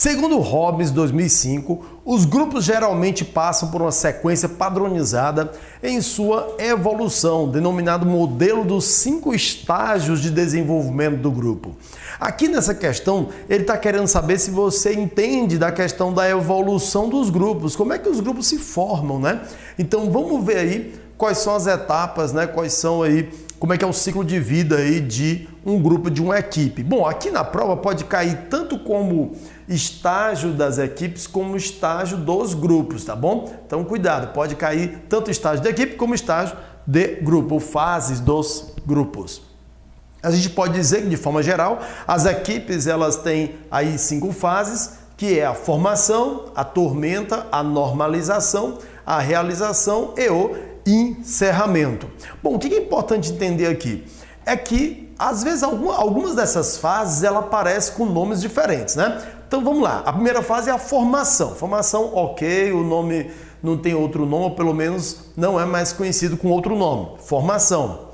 Segundo Robbins 2005, os grupos geralmente passam por uma sequência padronizada em sua evolução, denominado modelo dos 5 estágios de desenvolvimento do grupo. Aqui nessa questão, ele está querendo saber se você entende da questão da evolução dos grupos, como é que os grupos se formam, né? Então vamos ver aí quais são as etapas, né? Quais são aí, como é que é o ciclo de vida aí de um grupo, de uma equipe. Bom, aqui na prova pode cair tanto como estágio das equipes como estágio dos grupos, tá bom? Então cuidado, pode cair tanto estágio da equipe como estágio de grupo, ou fases dos grupos. A gente pode dizer que, de forma geral, as equipes elas têm aí 5 fases, que é a formação, a tormenta, a normalização, a realização e o encerramento. Bom, o que é importante entender aqui? É que, às vezes, algumas dessas fases ela aparecem com nomes diferentes, né? Então, vamos lá. A primeira fase é a formação. Formação, ok, o nome não tem outro nome, ou pelo menos não é mais conhecido com outro nome. Formação.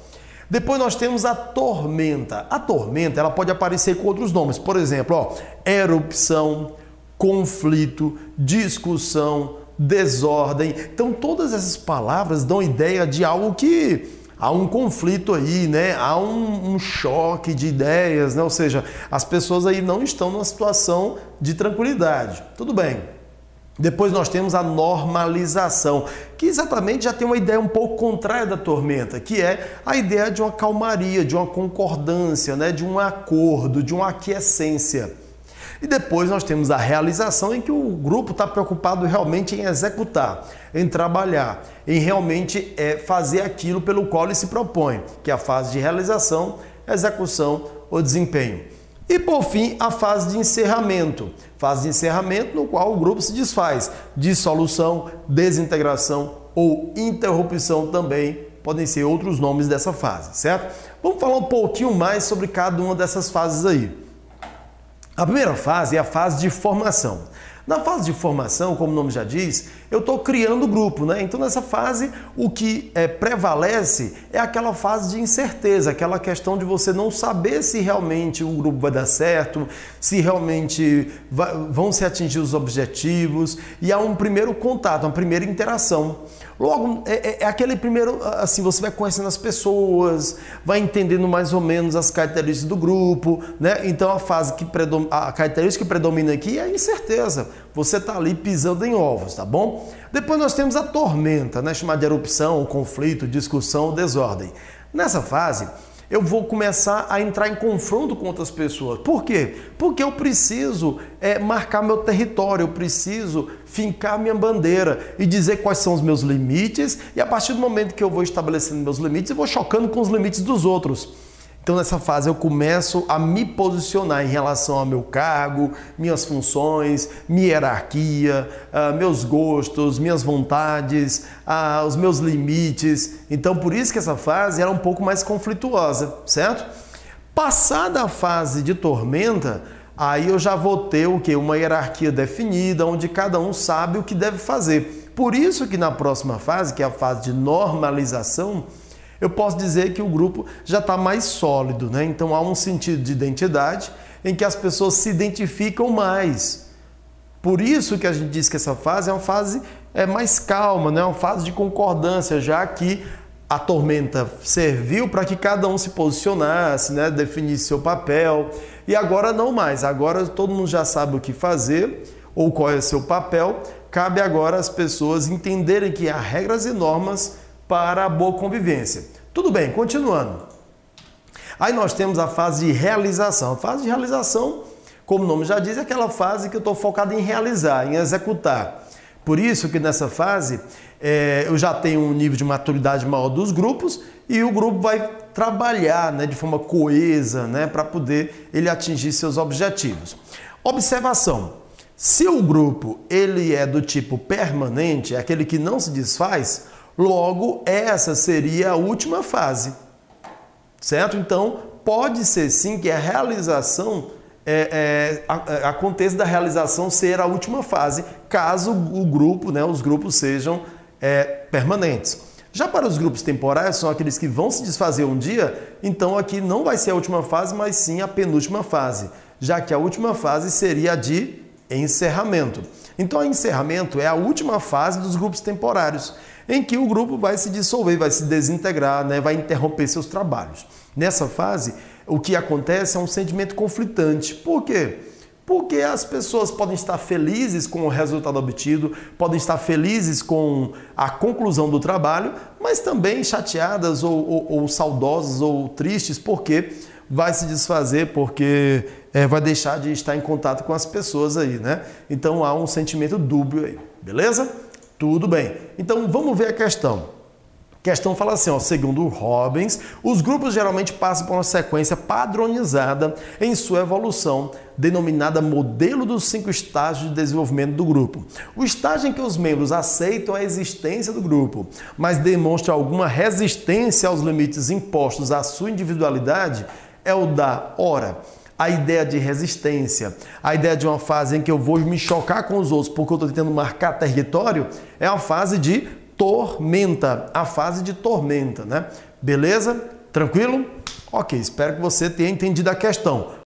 Depois nós temos a tormenta. A tormenta ela pode aparecer com outros nomes. Por exemplo, ó, erupção, conflito, discussão, desordem. Então, todas essas palavras dão ideia de algo que há um conflito aí, né? Há um choque de ideias, né? Ou seja, as pessoas aí não estão numa situação de tranquilidade. Tudo bem. Depois nós temos a normalização, que exatamente já tem uma ideia um pouco contrária da tormenta, que é a ideia de uma calmaria, de uma concordância, né? De um acordo, de uma aquiescência. E depois nós temos a realização, em que o grupo está preocupado realmente em executar, em trabalhar, em realmente fazer aquilo pelo qual ele se propõe, que é a fase de realização, execução ou desempenho. E por fim, a fase de encerramento. Fase de encerramento no qual o grupo se desfaz. Dissolução, desintegração ou interrupção também podem ser outros nomes dessa fase, certo? Vamos falar um pouquinho mais sobre cada uma dessas fases aí. A primeira fase é a fase de formação. Na fase de formação, como o nome já diz, eu estou criando o grupo, né? Então, nessa fase, o que prevalece é aquela fase de incerteza, aquela questão de você não saber se realmente o grupo vai dar certo, se realmente vão se atingir os objetivos, e há um primeiro contato, uma primeira interação. Logo, é aquele primeiro, assim, você vai conhecendo as pessoas, vai entendendo mais ou menos as características do grupo, né? Então, a característica que predomina aqui é a incerteza. Você está ali pisando em ovos, tá bom? Depois nós temos a tormenta, né? Chamada de erupção, conflito, discussão, desordem. Nessa fase, eu vou começar a entrar em confronto com outras pessoas. Por quê? Porque eu preciso marcar meu território, eu preciso fincar minha bandeira e dizer quais são os meus limites, e a partir do momento que eu vou estabelecendo meus limites, eu vou chocando com os limites dos outros. Então, nessa fase, eu começo a me posicionar em relação ao meu cargo, minhas funções, minha hierarquia, meus gostos, minhas vontades, os meus limites. Então, por isso que essa fase era um pouco mais conflituosa, certo? Passada a fase de tormenta, aí eu já vou ter o quê? Uma hierarquia definida, onde cada um sabe o que deve fazer. Por isso que na próxima fase, que é a fase de normalização, eu posso dizer que o grupo já está mais sólido, né? Então há um sentido de identidade em que as pessoas se identificam mais. Por isso que a gente diz que essa fase é uma fase mais calma, né? Uma fase de concordância, já que a tormenta serviu para que cada um se posicionasse, né? Definisse seu papel. E agora não mais, agora todo mundo já sabe o que fazer ou qual é o seu papel. Cabe agora às pessoas entenderem que há regras e normas para a boa convivência. Tudo bem, continuando. Aí nós temos a fase de realização. A fase de realização, como o nome já diz, é aquela fase que eu estou focado em realizar, em executar. Por isso que nessa fase eu já tenho um nível de maturidade maior dos grupos e o grupo vai trabalhar, né, de forma coesa, né, para poder ele atingir seus objetivos. Observação. Se o grupo ele é do tipo permanente, é aquele que não se desfaz, logo, essa seria a última fase, certo? Então, pode ser sim que a realização, aconteça da realização ser a última fase, caso o grupo, né, os grupos sejam permanentes. Já para os grupos temporários, são aqueles que vão se desfazer um dia, então aqui não vai ser a última fase, mas sim a penúltima fase, já que a última fase seria a de encerramento. Então, encerramento é a última fase dos grupos temporários, em que o grupo vai se dissolver, vai se desintegrar, né? Vai interromper seus trabalhos. Nessa fase, o que acontece é um sentimento conflitante. Por quê? Porque as pessoas podem estar felizes com o resultado obtido, podem estar felizes com a conclusão do trabalho, mas também chateadas ou saudosas ou tristes porque vai se desfazer, porque vai deixar de estar em contato com as pessoas aí, né? Então há um sentimento dúbio aí, beleza? Tudo bem. Então vamos ver a questão. A questão fala assim, ó, segundo Robbins, os grupos geralmente passam por uma sequência padronizada em sua evolução, denominada modelo dos 5 estágios de desenvolvimento do grupo. O estágio em que os membros aceitam a existência do grupo, mas demonstram alguma resistência aos limites impostos à sua individualidade, é o da hora. A ideia de resistência, a ideia de uma fase em que eu vou me chocar com os outros porque eu estou tentando marcar território, é a fase de tormenta, a fase de tormenta, né? Beleza? Tranquilo? Ok, espero que você tenha entendido a questão.